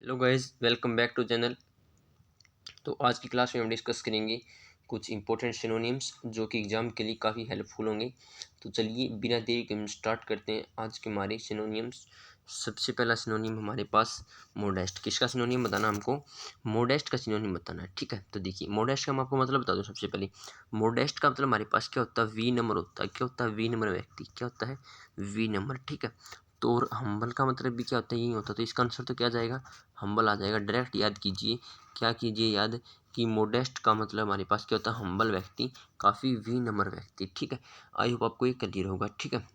Hello guys, welcome back to channel. तो आज की क्लास में हम डिस्कस करेंगे कुछ इंपॉर्टेंट सिनोनिम्स जो कि एग्जाम के लिए काफ़ी हेल्पफुल होंगे। तो चलिए बिना देरी के हम स्टार्ट करते हैं आज के हमारे सिनोनिम्स। सबसे पहला सिनोनिम हमारे पास मोडेस्ट। किसका सिनोनिम बताना हमको? मोडेस्ट का सिनोनिम बताना है। ठीक है, तो देखिए मोडेस्ट का हम आपको मतलब बता दूं। सबसे पहले मोडेस्ट का मतलब हमारे पास क्या होता है? वी नंबर होता है। क्या होता है? वी नंबर व्यक्ति। क्या होता है? We number. ठीक है, तो और हम्बल का मतलब भी क्या होता है? यही होता है। तो इसका आंसर तो क्या जाएगा? हम्बल आ जाएगा। डायरेक्ट याद कीजिए। क्या कीजिए याद कि मोडेस्ट का मतलब हमारे पास क्या होता है? हम्बल व्यक्ति, काफ़ी विनम्र व्यक्ति। ठीक है, आई होप आपको ये क्लियर होगा। ठीक है,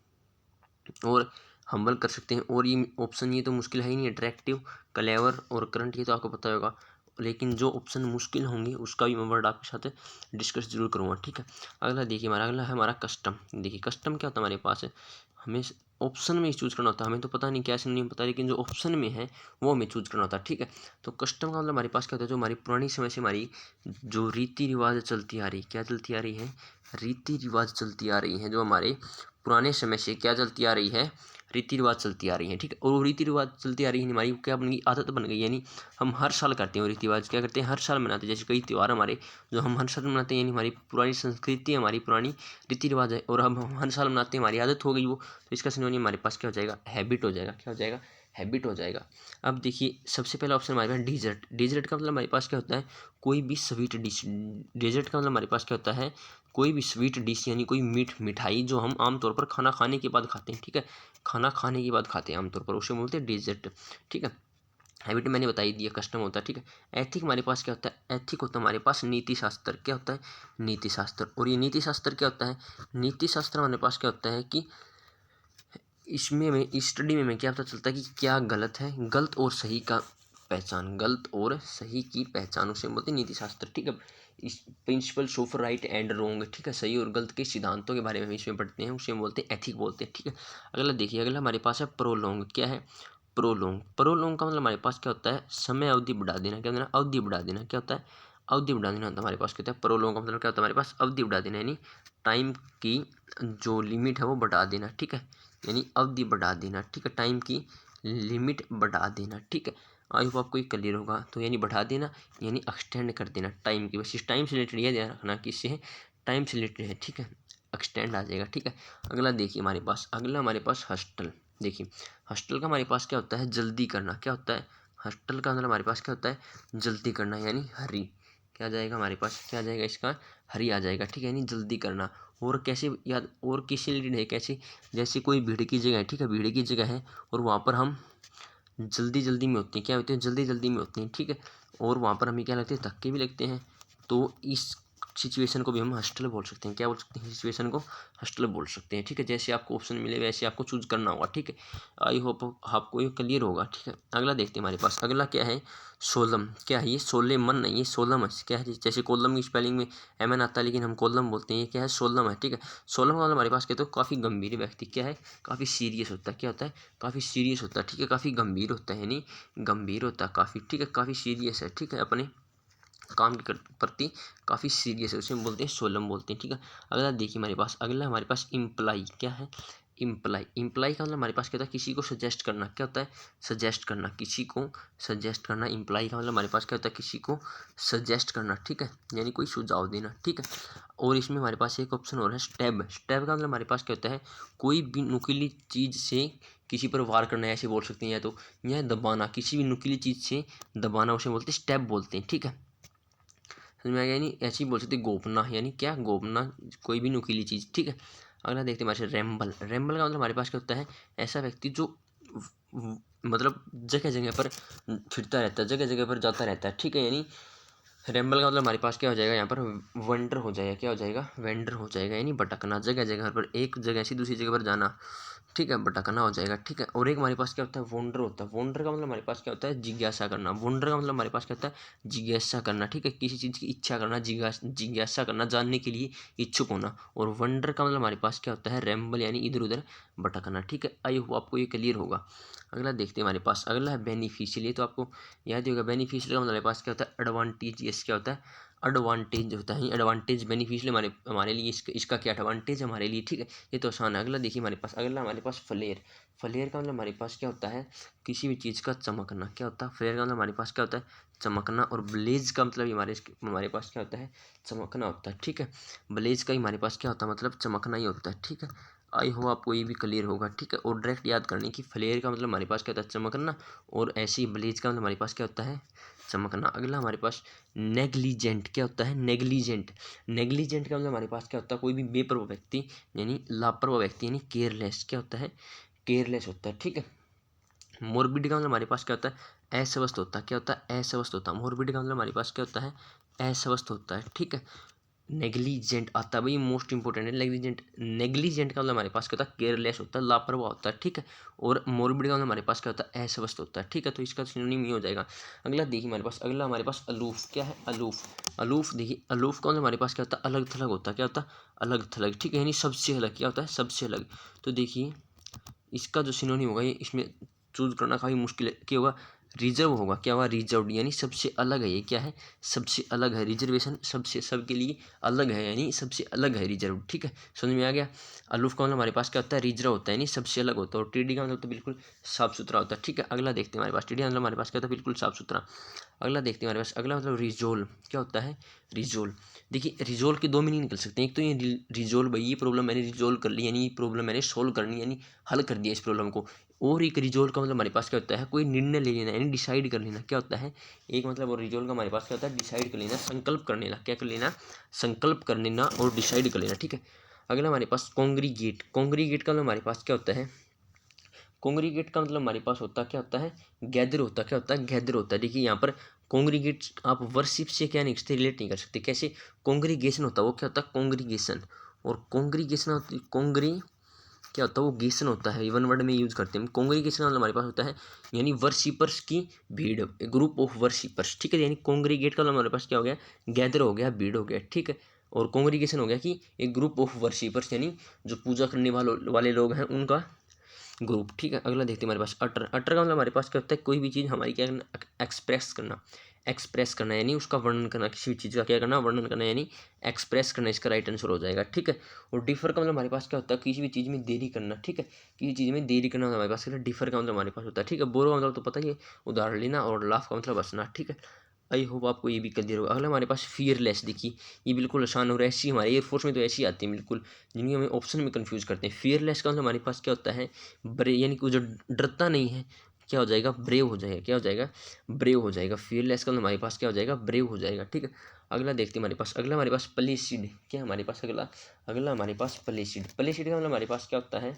और हम्बल कर सकते हैं। और ये ऑप्शन ये तो मुश्किल है ही नहीं। अट्रैक्टिव, क्लेवर और करंट ये तो आपको पता होगा, लेकिन जो ऑप्शन मुश्किल होंगे उसका भी मैं वर्ड आपके साथ डिस्कस जरूर करूँगा। ठीक है, अगला देखिए हमारा, अगला है हमारा कस्टम। देखिए कस्टम क्या होता है हमारे पास है? हमें ऑप्शन में चूज करना होता है। हमें तो पता नहीं क्या नहीं पता, लेकिन जो ऑप्शन में है वो हमें चूज करना होता है। ठीक है, तो कस्टम का मतलब हमारे पास क्या होता है? जो हमारी पुरानी समय से हमारी जो रीति रिवाज चलती आ रही, क्या चलती आ रही है? रीति रिवाज चलती आ रही है। जो हमारे पुराने समय से क्या चलती आ रही है? रीति रिवाज चलती आ रही है। ठीक है, और वो रीति रिवाज चलती आ रही है हमारी क्या बन गई? आदत बन गई। यानी हम हर साल करते हैं वो रीति रिवाज। क्या करते हैं? हर साल मनाते हैं। जैसे कई त्यौहार हमारे जो हम हर साल मनाते हैं, यानी हमारी पुरानी संस्कृति, हमारी पुरानी रीति रिवाज है और हम हर साल मनाते हैं, हमारी आदत हो गई वो। तो इसका सिनोनिम हमारे पास क्या हो जाएगा? हैबिट हो जाएगा। क्या हो जाएगा? हैबिट हो जाएगा। अब देखिए सबसे पहला ऑप्शन हमारे पास डिजर्ट। डिजर्ट का मतलब हमारे पास क्या होता है? कोई भी स्वीट डिश। डेजर्ट का मतलब हमारे पास क्या होता है? कोई भी स्वीट डिश, यानी कोई मिठाई जो हम आमतौर पर खाना खाने के बाद खाते हैं। ठीक है, खाना खाने के बाद खाते हैं आमतौर पर, उसे बोलते हैं डेजर्ट। ठीक है, हैबिट मैंने बता ही दिया, कस्टम होता है। ठीक है, एथिक हमारे पास क्या होता है? एथिक होता है हमारे पास नीति शास्त्र। क्या होता है? नीति शास्त्र। और ये नीति शास्त्र क्या होता है? नीति शास्त्र हमारे पास क्या होता है कि इसमें में स्टडी में क्या पता चलता है कि क्या गलत है, गलत और सही का पहचान, गलत और सही की पहचान, उसे बोलते हैं नीति शास्त्र। ठीक है, इस principles of right and wrong. ठीक है, सही और गलत के सिद्धांतों के बारे में हम इसमें पढ़ते हैं, उसे बोलते हैं एथिक बोलते हैं। ठीक है, अगला देखिए, अगला हमारे पास है प्रोलॉन्ग। क्या है? प्रोलॉन्ग। प्रोलॉन्ग का मतलब हमारे पास क्या होता है? समय अवधि बढ़ा देना। क्या देना? अवधि बढ़ा देना। क्या होता है? अवधि बढ़ा देना होता है हमारे पास। क्या होता है? प्रोलॉन्ग का मतलब क्या होता है हमारे पास? अवधि बढ़ा देना, यानी टाइम की जो लिमिट है वो बढ़ा देना। ठीक है, यानी अवधि बढ़ा देना। ठीक है, टाइम की लिमिट बढ़ा देना। ठीक है, आई होप आपको ये क्लियर होगा। तो यानी बढ़ा देना यानी एक्सटेंड कर देना टाइम की। बस इस टाइम से रिलेटेड ये ध्यान रखना कि इससे टाइम से रिलेटेड है। ठीक है, एक्सटेंड आ जाएगा। ठीक है, अगला देखिए हमारे पास, अगला हमारे पास हस्टल। देखिए हस्टल का हमारे पास क्या होता है? जल्दी करना। क्या होता है? हस्टल का मतलब हमारे पास क्या होता है? जल्दी करना, यानी हरी। क्या आ जाएगा हमारे पास? क्या आ जाएगा इसका? हरी आ जाएगा। ठीक है, यानी जल्दी करना। और कैसे याद, और किससे रिलेटेड है? कैसे? जैसे कोई भीड़ की जगह है। ठीक है, भीड़ की जगह है और वहाँ पर हम जल्दी जल्दी में होते हैं। क्या होते हैं? जल्दी जल्दी में होते हैं। ठीक है, और वहाँ पर हमें क्या लगते हैं? धक्के भी लगते हैं। तो इस सिचुएशन को भी हम हस्टल बोल सकते हैं। क्या बोल सकते हैं? सिचुएशन को हस्टल बोल सकते हैं। ठीक है, जैसे आपको ऑप्शन मिले वैसे आपको चूज करना होगा। ठीक है, आई होप आपको ये क्लियर होगा। ठीक है, अगला देखते हैं हमारे पास, अगला क्या है? सोलम। क्या है ये? सोलेमन नहीं, ये सोलम है। क्या है? जैसे कोलम की स्पेलिंग में एम एन आता है, लेकिन हम कोलम बोलते हैं। ये क्या है? सोलम है। ठीक है, सोलम का मतलब हमारे पास कहते हो काफ़ी गंभीर व्यक्ति। क्या है? काफ़ी सीरियस होता है। क्या होता है? काफ़ी सीरियस होता है। ठीक है, काफ़ी गंभीर होता है, यानी गंभीर होता है काफ़ी। ठीक है, काफ़ी सीरियस है। ठीक है, अपने काम के प्रति काफ़ी सीरियस है, उसे हम बोलते हैं सोलम बोलते हैं। ठीक है, अगला देखिए हमारे पास, अगला हमारे पास इम्प्लाई। क्या है? इम्प्लाई। इम्प्लाई का मतलब हमारे पास क्या होता है? किसी को सजेस्ट करना। क्या होता है? सजेस्ट करना, किसी को सजेस्ट करना। इम्प्लाई का मतलब हमारे पास क्या होता है? किसी को सजेस्ट करना। ठीक है, यानी कोई सुझाव देना। ठीक है, और इसमें हमारे पास एक ऑप्शन और है स्टैब। स्टैब का मतलब हमारे पास क्या होता है? कोई भी नुकीली चीज़ से किसी पर वार करना, ऐसे बोल सकते हैं। या तो यह दबाना, किसी भी नुकीली चीज़ से दबाना, उसे बोलते हैं स्टैब बोलते हैं। ठीक है, समझ में आ गया? यानी ऐसे ही बोल सकते गोपना, यानी क्या? गोपना, कोई भी नुकीली चीज़। ठीक है, अगला देखते हैं हमारे रैम्बल। रैम्बल का मतलब हमारे पास क्या होता है? ऐसा व्यक्ति जो मतलब जगह जगह पर फिरता रहता है, जगह जगह पर जाता रहता है। ठीक है, यानी रैम्बल का मतलब हमारे पास क्या हो जाएगा? यहाँ पर वेंडर हो जाएगा। क्या हो जाएगा? वेंडर हो जाएगा, यानी भटकना, जगह जगह पर, एक जगह से दूसरी जगह पर जाना। ठीक है, भटकना हो जाएगा। ठीक है, और एक हमारे पास क्या होता है? वोंडर होता है। वोंडर का मतलब हमारे पास क्या होता है? जिज्ञासा करना। वोंडर का मतलब हमारे पास क्या होता है? जिज्ञासा करना। ठीक है, किसी चीज़ की इच्छा करना, जिज्ञासा करना, जानने के लिए इच्छुक होना। और वंडर का मतलब हमारे पास क्या होता है? रैम्बल, यानी इधर उधर भटकना। ठीक है, आई होप आपको ये क्लियर होगा। अगला देखते हैं हमारे पास, अगला है बेनिफिशियल। ये तो आपको याद ही होगा, बेनिफिशियल का मतलब हमारे पास क्या होता है, एडवांटेज। ये क्या होता है, एडवांटेज होता है। एडवांटेज बेनिफिशियल हमारे लिए इसका क्या एडवांटेज हमारे लिए। ठीक है, ये तो आसान है। अगला देखिए हमारे पास, अगला हमारे पास फ्लेयर। फ्लेयर का मतलब हमारे पास क्या होता है, किसी भी चीज़ का चमकना। क्या होता है, फ्लेयर का मतलब हमारे पास क्या होता है, चमकना। और ब्लेज का मतलब हमारे पास क्या होता है, चमकना होता है। ठीक है, ब्लेज का ही हमारे पास क्या होता है, मतलब चमकना ही होता है। ठीक है, आई हो आपको ये भी क्लियर होगा। ठीक है, और डायरेक्ट याद करने की, फ्लेयर का मतलब हमारे पास क्या होता है, चमकना। और ऐसे ही ब्लेज का मतलब हमारे पास क्या होता है, चमकना। अगला हमारे पास नेग्लिजेंट। क्या होता है, नेग्लिजेंट। नेग्लिजेंट का मतलब हमारे पास क्या होता है, कोई भी बेपरवाह व्यक्ति यानी लापरवाह व्यक्ति यानी केयरलेस। क्या होता है, केयरलेस होता है। ठीक है, मोरबिड का मतलब हमारे पास क्या होता है, अस्वस्थ होता है। क्या होता है, अस्वस्थ होता है। मोरबिड का मतलब हमारे पास क्या होता है, अस्वस्थ होता है। ठीक है, नेग्लिजेंट आता है भाई, मोस्ट इंपॉर्टेंट है नेग्लिजेंट। नेग्लिजेंट का मतलब हमारे पास क्या होता है, केयरलेस होता है, लापरवाह होता है। ठीक है, और मोरबिड का मतलब हमारे पास क्या होता है, अस्वस्थ होता है। ठीक है, तो इसका सिनोनिम ये हो जाएगा। अगला देखिए हमारे पास, अगला हमारे पास अलूफ। क्या है, अलूफ। अलूफ देखिए, अलूफ का मतलब हमारे पास क्या होता है, अलग थलग होता है। क्या होता है, अलग थलग। ठीक है, यानी सबसे अलग। क्या होता है, सबसे अलग। तो देखिए इसका जो सिनोनिम होगा, ये इसमें चूज करना काफ़ी मुश्किल है। क्या होगा, रिजर्व होगा। क्या होगा, रिजर्व, यानी सबसे अलग है। ये क्या है, सबसे अलग है। रिजर्वेशन सबसे, सबके लिए अलग है, यानी सबसे अलग है रिजर्व। ठीक है, समझ में आ गया। अलूफ का मतलब हमारे पास क्या होता है, रिजर्व होता है, यानी सबसे अलग होता है। और टीडी का मतलब तो बिल्कुल साफ सुथरा होता है। ठीक है, अगला देखते हैं हमारे पास, टीडी का मतलब हमारे पास क्या होता है, बिल्कुल साफ सुथरा। अगला देखते हैं हमारे पास, अगला मतलब रिजोल्व। क्या होता है, रिजोल्व। देखिए रिजोल्व के दो मीनिंग निकल सकते हैं। एक तो ये रिजोल्व भाई, ये प्रॉब्लम मैंने रिजोल्व कर ली, यानी ये प्रॉब्लम मैंने सोल्व करनी, यानी हल कर दिया इस प्रॉब्लम को। और एक रिजोल्व का मतलब हमारे पास क्या होता है, कोई निर्णय ले लेना, यानी डिसाइड कर लेना। क्या होता है, एक मतलब, और रिजोल्व का हमारे पास क्या होता है, डिसाइड कर लेना, संकल्प कर लेना। क्या कर लेना, संकल्प कर लेना और डिसाइड कर लेना। ठीक है, अगला हमारे पास कॉन्ग्रीगेट। कॉन्ग्रीगेट का मतलब हमारे पास क्या होता है, कॉन्ग्रीगेट का मतलब हमारे पास होता क्या होता है, गैदर होता। क्या होता है, गैदर होता है। देखिए यहाँ पर कॉन्ग्रीगेट आप वर्शिप से क्या नहीं सकते, रिलेट नहीं कर सकते। कैसे, कॉन्ग्रीगेशन होता है, वो क्या होता है, कॉन्ग्रीगेशन। और कॉन्ग्रीगेशन होती, कॉन्ग्री क्या होता है, वो गेसन होता है। वन वर्ड में यूज करते हैं। कॉन्ग्रीगेशन मतलब हमारे पास होता है, यानी वर्शिपर्स की भीड़, ग्रुप ऑफ वर्शिपर्स। ठीक है, यानी कॉन्ग्रीगेट का मतलब हमारे पास क्या हो गया, गैदर हो गया, भीड़ हो गया। ठीक है, और कॉन्ग्रीगेशन हो गया कि एक ग्रुप ऑफ वर्शिपर्स, यानी जो पूजा करने वाले लोग हैं उनका ग्रुप। ठीक है, अगला देखते हैं हमारे पास अटर। अटर का मतलब हमारे पास क्या होता है, कोई भी चीज़ हमारी क्या करना, एक्सप्रेस करना। एक्सप्रेस करना यानी उसका वर्णन करना, किसी भी चीज़ का क्या करना, वर्णन करना, यानी एक्सप्रेस करना। इसका राइट आंसर हो जाएगा। ठीक है, और डिफर का मतलब हमारे पास क्या होता है, किसी भी चीज़ में देरी करना। ठीक है, किसी चीज़ में देरी करना हमारे पास क्या है, डिफर का मतलब हमारे पास होता है। ठीक है, बोरो का मतलब तो पता ही है, उधार लेना। और लाफ का मतलब हंसना। ठीक है, आई होप आपको ये भी क्लियर होगा। अगला हमारे पास फियरलेस। देखिए ये बिल्कुल आसान हो रहा है, ऐसी हमारे एयरफोर्स में तो ऐसी आती है बिल्कुल, जिनकी हमें ऑप्शन में कंफ्यूज करते हैं। फियरलेस का मतलब हमारे पास क्या होता है, यानी कि वो जो डरता नहीं है, क्या हो जाएगा, ब्रेव हो जाएगा। क्या हो जाएगा, ब्रेव हो जाएगा। फियरलेस का मतलब हमारे पास क्या हो जाएगा, ब्रेव हो जाएगा। ठीक है, अगला देखते हैं हमारे पास, अगला हमारे पास प्लेसिड। क्या हमारे पास अगला, अगला हमारे पास प्लेसिड। प्लेसिड का मतलब हमारे पास क्या होता है,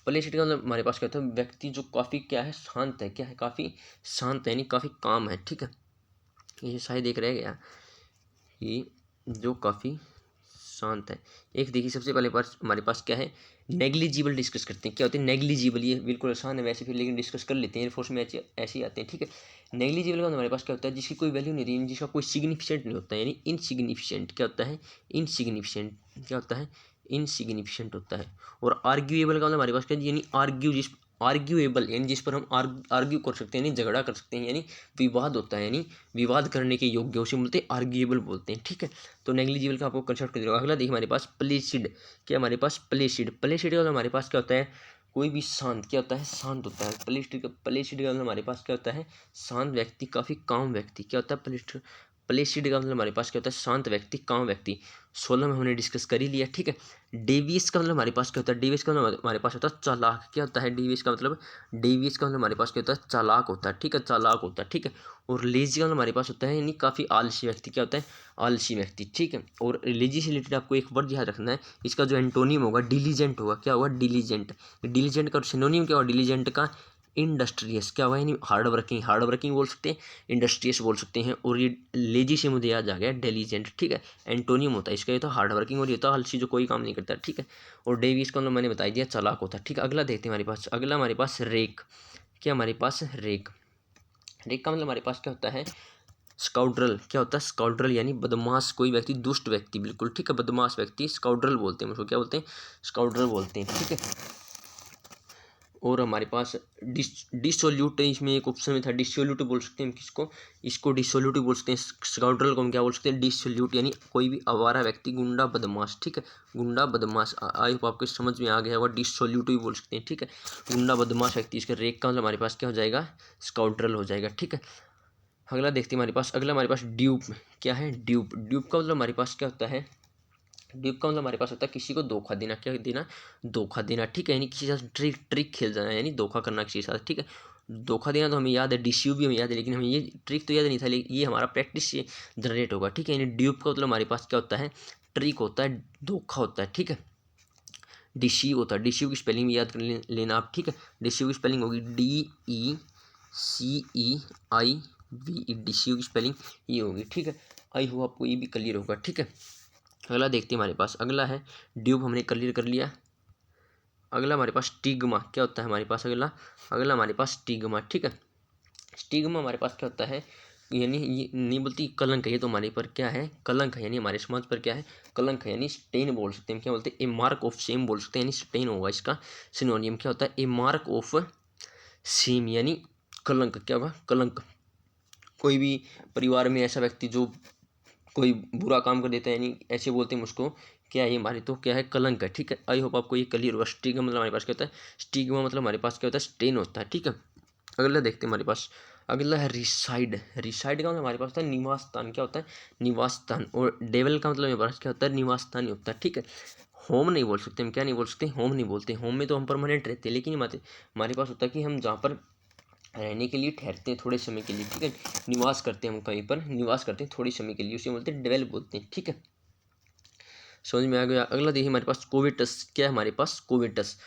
प्लेसिड का मतलब हमारे पास क्या होता है, व्यक्ति जो काफ़ी क्या है, शांत है। क्या है, काफ़ी शांत है, यानी काफ़ी काम है। ठीक है, ये शायद एक रह गया कि जो काफ़ी शांत है। एक देखिए सबसे पहले पास हमारे पास क्या है, नेग्लिजिबल डिस्कस करते हैं। क्या होते हैं नेग्लिजिबल, ये बिल्कुल आसान है वैसे, फिर लेकिन डिस्कस कर लेते हैं, एयरफोर्स में ऐसे ही आते हैं। ठीक है, नेग्लिजिबल का हमारे पास क्या होता है, जिसकी कोई वैल्यू नहीं रही, जिसका कोई सिग्निफिकेंट नहीं होता है, यानी इनसिग्निफिकेंट। क्या होता है, इनसिग्निफिकेंट। क्या होता है, इनसिग्निफिकेंट होता है। और आर्ग्यूएबल का मतलब हमारे पास क्या है, यानी आर्ग्यूएबल, यानी जिस पर हम आर्ग्यू कर सकते हैं, यानी झगड़ा कर सकते हैं, यानी विवाद होता है, यानी विवाद करने के योग्य, उसे बोलते हैं आर्ग्यूएबल बोलते हैं। ठीक है, तो नेग्लिजिबल का आपको कंसेप्ट कर दिया। अगला देखिए हमारे पास प्लेसिड। क्या हमारे पास प्लेसिड। प्लेसिड का हमारे पास क्या होता है, कोई भी शांत। क्या होता है, शांत होता है। प्लेसिड का हमारे पास क्या होता है, शांत व्यक्ति, काफ़ी काम व्यक्ति। क्या होता है, प्लेसिड का मतलब हमारे पास क्या होता है, शांत व्यक्ति, काम व्यक्ति। 16 में हमने डिस्कस कर ही लिया। ठीक है, डेवियस का मतलब हमारे पास क्या होता है, डेवियस का मतलब हमारे पास होता है चालाक। क्या होता है डेवियस का मतलब, डेवियस का मतलब हमारे पास क्या होता है, चालाक होता है। ठीक है, चालाक होता है। ठीक है, और लेजी का मतलब हमारे पास होता है, यानी काफ़ी आलसी व्यक्ति। क्या होता है, आलसी व्यक्ति। ठीक है, और लेजी से रिलेटेड आपको एक वर्ड याद रखना है, इसका जो एंटोनिम होगा डिलीजेंट होगा। क्या होगा, डिलीजेंट। डिलीजेंट का सिनोनिम क्या होगा, डिलीजेंट का इंडस्ट्रियस। क्या हुआ, यानी हार्ड वर्किंग, हार्ड वर्किंग बोल सकते हैं, इंडस्ट्रियस बोल सकते हैं। और ये लेजी से मुझे याद आ गया डिलीजेंट। ठीक है, एंटोनियम होता है इसका, ये तो हार्ड वर्किंग, और ये तो आलसी जो कोई काम नहीं करता। ठीक है, और डेविस को मैंने बता दिया चालाक होता है। ठीक है, अगला देखते हैं हमारे पास, अगला हमारे पास रेक। क्या हमारे पास रेक। रेक का मतलब हमारे पास क्या होता है, स्काउड्रल क्या होता है? स्काउड्रल यानी बदमाश कोई व्यक्ति, दुष्ट व्यक्ति, बिल्कुल ठीक है, बदमाश व्यक्ति स्काउड्रल बोलते हैं उसको, क्या बोलते हैं? स्काउड्रल बोलते हैं, ठीक है। और हमारे पास डिसोल्यूट, इसमें एक ऑप्शन में था डिसोल्यूट बोल सकते हैं हम किसको? इसको डिसोल्यूट बोल सकते हैं। स्काउड्रल को हम क्या बोल सकते हैं? डिसोल्यूट यानी कोई भी आवारा व्यक्ति, गुंडा बदमाश, ठीक है, गुंडा बदमाश। आई होप आपको समझ में आ गया होगा, डिसोल्यूट भी बोल सकते हैं, ठीक है, गुंडा बदमाश व्यक्ति। इसका रेक का मतलब हमारे पास क्या हो जाएगा? स्काउड्रल हो जाएगा, ठीक है। अगला देखते हैं हमारे पास, अगला हमारे पास ड्यूप। क्या है? ड्यूप। ड्यूप का मतलब हमारे पास क्या होता है? ड्यूप का मतलब हमारे पास होता है किसी को धोखा देना। क्या देना? धोखा देना, ठीक है, यानी किसी के साथ ट्रिक खेल जाना, यानी धोखा करना किसी के साथ, ठीक है। धोखा देना तो हमें याद है, डिस्यू भी हमें याद है, लेकिन हमें ये ट्रिक तो याद नहीं था, लेकिन ये हमारा प्रैक्टिस से जनरेट होगा, ठीक है। यानी ड्यूप का मतलब हमारे पास क्या होता है? ट्रिक होता है, धोखा होता है, ठीक है। डिस्यू होता है, डिस्यू की स्पेलिंग भी याद कर लेना आप, ठीक है। डिस्यू की स्पेलिंग होगी DECEIV, डिस्यू की स्पेलिंग ये होगी, ठीक है। आई हो आपको ये भी क्लियर होगा, ठीक है। अगला देखते हैं हमारे पास, अगला है ड्यूप, हमने क्लियर कर लिया। अगला हमारे पास स्टिग्मा। क्या होता है हमारे पास? अगला अगला हमारे पास स्टिग्मा, ठीक है। स्टिग्मा हमारे पास क्या होता है? यानी ये नहीं बोलती कलंक है, ये तो हमारे पर क्या है? कलंक है, यानी हमारे समाज पर क्या है? कलंक है, यानी स्टेन बोल सकते हैं। क्या बोलते हैं? ए मार्क ऑफ सेम बोल सकते हैं, यानी स्टेन होगा इसका सिनोनियम। क्या होता है? ए मार्क ऑफ सेम यानी कलंक। क्या होगा? कलंक। कोई भी परिवार में ऐसा व्यक्ति जो कोई बुरा काम कर देता है, यानी ऐसे बोलते हैं उसको क्या है? ये हमारे तो क्या है? कलंक है, ठीक है। आई होप आपको ये क्लियर होगा। स्टिग्मा मतलब हमारे पास क्या होता है? स्टिग्मा मतलब हमारे पास क्या होता है? स्टेन होता है, ठीक है। अगला देखते हैं हमारे पास, अगला है रिसाइड। रिसाइड का मतलब हमारे पास होता है निवास स्थान। क्या होता है? निवास स्थान। और डेवल का मतलब हमारे पास क्या होता है? निवास स्थान ही होता है, ठीक है। होम नहीं बोल सकते हम, क्या नहीं बोल सकते? होम नहीं बोलते। होम में तो हम परमानेंट रहते हैं, लेकिन हमारे पास होता है कि हम जहाँ पर रहने के लिए ठहरते हैं थोड़े समय के लिए, ठीक है, निवास करते हैं, हम कहीं पर निवास करते हैं थोड़े समय के लिए, उसे बोलते हैं डेवल बोलते हैं, ठीक है। समझ में आ गया। अगला देखिए हमारे पास कोविटस। क्या है हमारे पास? कोविटस।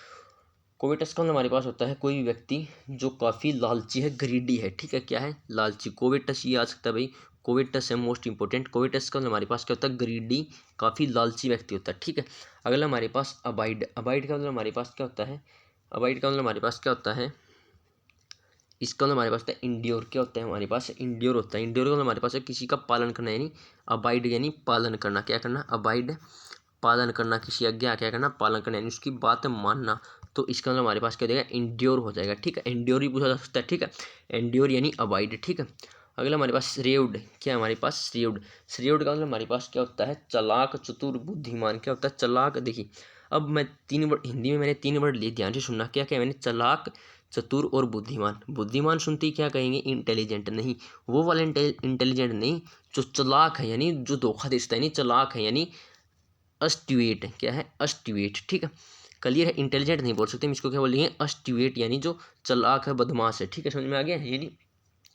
कोविटस का मतलब हमारे पास होता है कोई भी व्यक्ति जो काफ़ी लालची है, ग्रीडी है, ठीक है। क्या है? लालची। कोविटस ये आ सकता है भाई, कोविटस है मोस्ट इंपॉर्टेंट। कोविटस का मतलब हमारे पास क्या होता है? ग्रीडी, काफ़ी लालची व्यक्ति होता है, ठीक है। अगला हमारे पास अबाइड। अबाइड का मतलब हमारे पास क्या होता है? अबाइड का मतलब हमारे पास क्या होता है? इसका मतलब हमारे पास होता है इंड्योर। क्या होता है हमारे पास? इंड्योर होता है। इंड्योर का मतलब हमारे पास है किसी का पालन करना, यानी अबाइड यानी पालन करना। क्या करना? अबाइड, पालन करना, किसी आज्ञा क्या करना? पालन करना, यानी उसकी बात मानना। तो इसका मतलब हमारे पास क्या हो जाएगा? इंड्योर हो जाएगा, ठीक है। इंड्योर ही पूछा जा सकता है, ठीक है। इंड्योर यानी अबाइड, ठीक है। अगला हमारे पास श्रेव्ड। क्या है हमारे पास? श्रेव्ड। श्रेव्ड का मतलब हमारे पास क्या होता है? चालाक, चतुर, बुद्धिमान। क्या होता है? चालाक। देखिए अब मैं 3 वर्ड हिंदी में, मैंने 3 वर्ड लिए, ध्यान से सुनना। क्या क्या मैंने? चालाक, चतुर और बुद्धिमान। बुद्धिमान सुनते ही क्या कहेंगे? इंटेलिजेंट। नहीं, वो वाला इंटेलिजेंट नहीं, जो चालाक है, यानी जो धोखा देता है, यानी चालाक है, यानी अस्टिवेट। क्या है? अस्टिवेट, ठीक है। क्लियर है? इंटेलिजेंट नहीं बोल सकते हम इसको, क्या बोलेंगे? अस्टिवेट, यानी जो चालाक है, बदमाश है, ठीक है। समझ में आ गया? यानी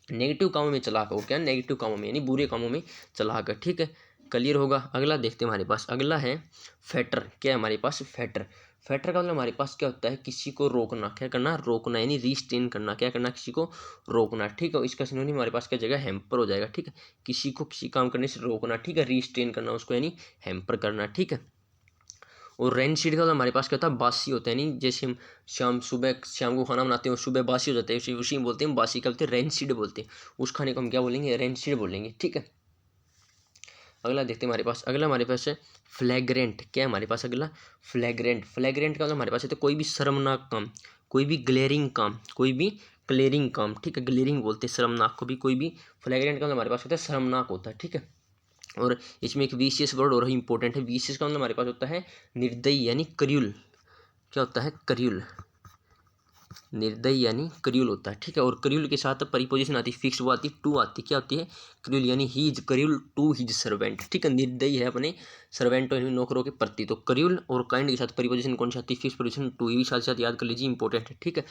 नेगेटिव कामों में चालाक हो, क्या? नेगेटिव कामों में यानी बुरे कामों में चालाक है, ठीक है। क्लियर होगा। अगला देखते हैं हमारे पास, अगला है फैटर। क्या है हमारे पास? फैटर। फैटर का मतलब हमारे पास क्या होता है? किसी को रोकना। क्या करना? रोकना, यानी रिस्ट्रेन करना। क्या करना? किसी को रोकना, ठीक है। इसका सिनोनिम हमारे पास क्या जगह? हैम्पर हो जाएगा, ठीक है। किसी को किसी काम करने से रोकना, ठीक है, रिस्ट्रेन करना उसको, यानी हैम्पर करना, ठीक है। और रेन सीड का मतलब हमारे पास क्या होता है? बासी होता है, यानी जैसे हम शाम को खाना बनाते हैं और सुबह बासी हो जाता है, उसी में बोलते हैं बासी। क्या बोलते हैं? रेन सीड बोलते हैं। उस खाने को हम क्या बोलेंगे? रेन सीड बोलेंगे, ठीक है। अगला देखते हैं हमारे पास, अगला हमारे पास है फ्लैग्रेंट। क्या है हमारे पास? अगला फ्लैग्रेंट। फ्लैग्रेंट का मतलब हमारे पास है तो कोई भी शर्मनाक काम, कोई भी ग्लेरिंग काम, कोई भी क्लियरिंग काम, ठीक है। ग्लेरिंग बोलते हैं शर्मनाक को भी, कोई भी। फ्लैग्रेंट का मतलब हमारे पास होता है शर्मनाक होता है, ठीक है। और इसमें एक विशेष वर्ड और इंपॉर्टेंट है। विशेष का मतलब हमारे पास होता है निर्दयी, यानी क्रूल। क्या होता है? क्रूल। निर्दयी यानी क्रूल होता है, ठीक है। और क्रूल के साथ परिपोजिशन आती है, फिक्स वो आती है, टू आती है। क्या होती है? क्रूल, यानी he is cruel to his servant, ठीक है। निर्दयी है अपने सर्वेंटों यानी नौकरों के प्रति। तो क्रूल और काइंड के साथ परिपोजिशन कौन सी आती है? Fix preposition two. ये भी साथ साथ याद कर लीजिए, इंपॉर्टेंट है, ठीक है।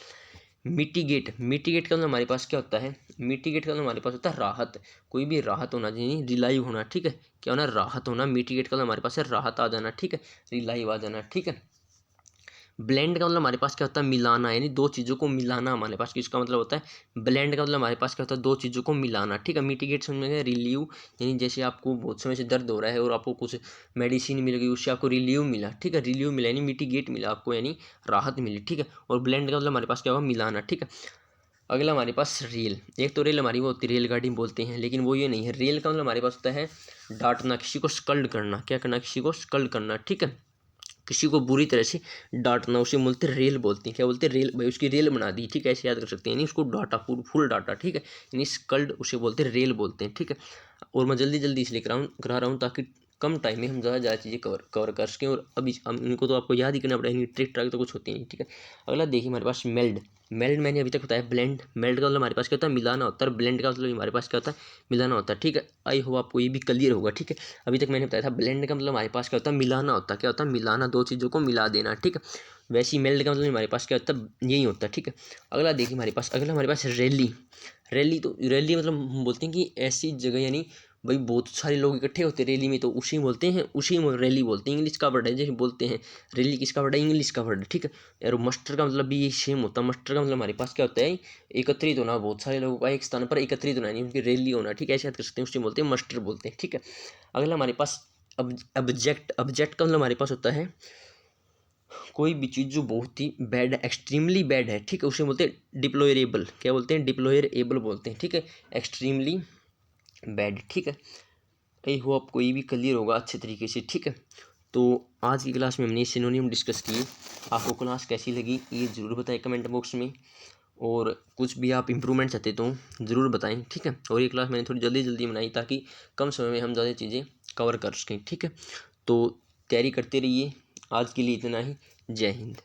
मिटिगेट। मिटिगेट का मतलब हमारे पास क्या होता है? मिटिगेट का मतलब हमारे पास होता है राहत। कोई भी राहत होना चाहिए, रिलाइव होना, ठीक है। क्या होना? राहत होना। मिटिगेट का मतलब हमारे पास है राहत आ जाना, ठीक है, रिलाइव आ जाना, ठीक है। ब्लेंड का मतलब हमारे पास क्या होता है? मिलाना, यानी दो चीज़ों को मिलाना हमारे पास किसका मतलब होता है? ब्लेंड का मतलब हमारे पास क्या होता है? दो चीज़ों को मिलाना, ठीक है। मिटिगेट समझ में गया? रिलीव, यानी जैसे आपको बहुत समय से दर्द हो रहा है और आपको कुछ मेडिसिन मिल गई, उससे आपको रिलीव मिला, ठीक है। रिलीव मिला यानी मिटिगेट मिला आपको, यानी राहत मिली, ठीक है। और ब्लेंड का मतलब हमारे पास क्या होगा? मिलाना, ठीक है। अगला हमारे पास रेल। एक तो रेल हमारी वो होती है रेलगाड़ी बोलते हैं, लेकिन वो ये नहीं है। रेल का मतलब हमारे पास होता है डांटना, किसी को स्कल्ड करना। क्या करना? किसी को स्कल्ड करना, ठीक है, किसी को बुरी तरह से डांटना, उसे बोलते रेल बोलते हैं। क्या बोलते हैं? रेल। भाई उसकी रेल बना दी, ठीक है, ऐसे याद कर सकते हैं। यानी उसको डाटा, फुल डाटा, ठीक है, यानी स्कल्ड उसे बोलते हैं, रेल बोलते हैं, ठीक है। और मैं जल्दी जल्दी इसलिए करा रहा हूँ ताकि कम टाइम में हम ज़्यादा चीज़ें कवर कर सकें। और अभी इनको तो आपको याद ही करना पड़ेगा, ट्रिक ट्रैक तो कुछ होती नहीं, ठीक है। अगला देखिए हमारे पास मेल्ड। मेल्ड मैंने अभी तक बताया ब्लेंड। मेल्ड का मतलब हमारे पास क्या होता है? मिलाना होता है। ब्लेंड का मतलब हमारे पास क्या होता है? मिलाना होता है, ठीक है। आई होप आपको ये भी क्लियर होगा, ठीक है। अभी तक मैंने बताया था ब्लेंड का मतलब हमारे पास क्या होता है? मिलाना होता है। क्या होता है? मिलाना, दो चीज़ों को मिला देना, ठीक है। वैसे ही मेल्ड का मतलब हमारे पास क्या होता है? यही होता है, ठीक है। अगला देखिए हमारे पास, अगला हमारे पास रैली। रैली, तो रैली मतलब हम बोलते हैं कि ऐसी जगह, यानी भाई बहुत सारे लोग इकट्ठे होते हैं रैली में, तो उसी बोलते हैं, उसी में रैली बोलते हैं। इंग्लिश का वर्ड है, जैसे बोलते हैं रैली किसका वर्ड है? इंग्लिश का वर्ड है, ठीक है। और मस्टर का मतलब भी सेम होता है। मस्टर का मतलब हमारे पास क्या होता है? एकत्रित होना, बहुत सारे लोगों का एक स्थान पर एकत्रित होना, यानी उनकी रैली होना, ठीक है, ऐसे याद कर सकते हैं, उसे बोलते हैं मस्टर बोलते हैं, ठीक है। अगला हमारे पास ऑब्जेक्ट। ऑब्जेक्ट का मतलब हमारे पास होता है कोई भी चीज़ जो बहुत ही बैड है, एक्सट्रीमली बैड है, ठीक है, उसे बोलते हैं डिप्लोरेबल। क्या बोलते हैं? डिप्लोरेबल बोलते हैं, ठीक है, एक्सट्रीमली बैड, ठीक है। आई होप आपको ये भी क्लियर होगा अच्छे तरीके से, ठीक है। तो आज की क्लास में हमने सिनोनिम डिस्कस किए। आपको क्लास कैसी लगी ये ज़रूर बताएं कमेंट बॉक्स में। और कुछ भी आप इम्प्रूवमेंट चाहते तो ज़रूर बताएं, ठीक है। और ये क्लास मैंने थोड़ी जल्दी जल्दी बनाई ताकि कम समय में हम ज़्यादा चीज़ें कवर कर सकें, ठीक है। तो तैयारी करते रहिए। आज के लिए इतना ही। जय हिंद।